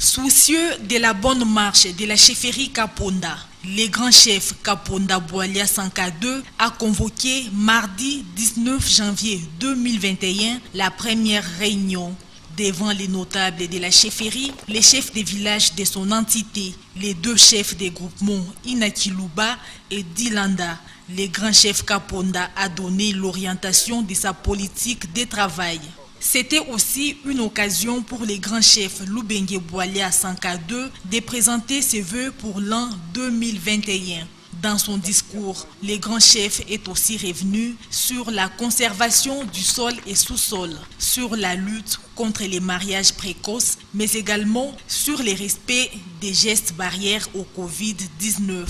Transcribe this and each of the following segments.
Soucieux de la bonne marche de la chefferie Kaponda, le grand chef Kaponda Bwalia Sanka II a convoqué mardi 19 janvier 2021 la première réunion devant les notables de la chefferie, les chefs des villages de son entité, les deux chefs des groupements Inakiluba et Dilanda. Le grand chef Kaponda a donné l'orientation de sa politique de travail. C'était aussi une occasion pour les grands chefs Lubengue Bwalia Sanka II de présenter ses vœux pour l'an 2021. Dans son discours, le grand chef est aussi revenu sur la conservation du sol et sous-sol, sur la lutte contre les mariages précoces, mais également sur le respect des gestes barrières au Covid-19.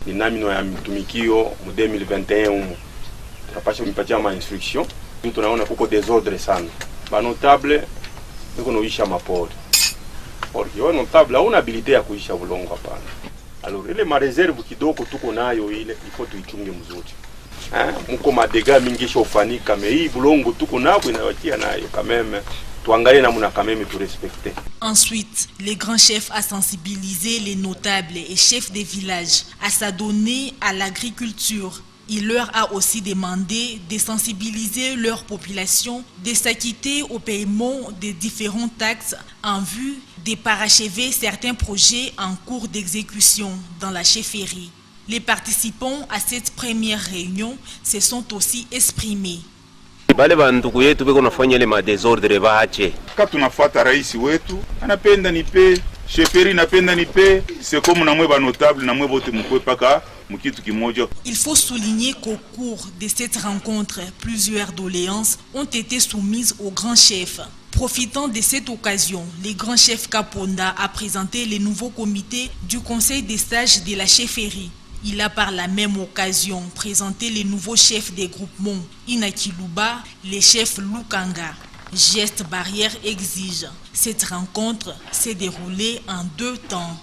Ninamino ya mitumikio mu 2021 tunapasha kumpatia ma instruction. Tunaona kuko desordre sana. Ba notable niko noisha mapori. Porque yo notable hauna habilite ya kuisha bulongo hapana. Alors ile ma reserve kidogo tuko nayo ile ifo tuichunge mzuri. Mko madega mingi shofanika me hii bulongo tuko nako inawakia nayo kameme. Ensuite, le grand chef a sensibilisé les notables et chefs des villages à s'adonner à l'agriculture. Il leur a aussi demandé de sensibiliser leur population, de s'acquitter au paiement des différentes taxes en vue de parachever certains projets en cours d'exécution dans la chefferie. Les participants à cette première réunion se sont aussi exprimés. Bale bandugu yetu beko nafanya ile madesordre baache. Kama tunafuata rais wetu, anapenda nipe, chefferie napenda nipe, c'est comme na mwe ba notable na mwe bote mkwe paka mkitu kimoja. Il faut souligner qu'au cours de cette rencontre, plusieurs doléances ont été soumises au grand chef. Profitant de cette occasion, le grand chef Kaponda a présenté les nouveaux comités du conseil des sages de la chefferie. Il a par la même occasion présenté les nouveaux chefs des groupements Inakiluba, les chefs Lukanga. Geste barrière exige. Cette rencontre s'est déroulée en 2 temps.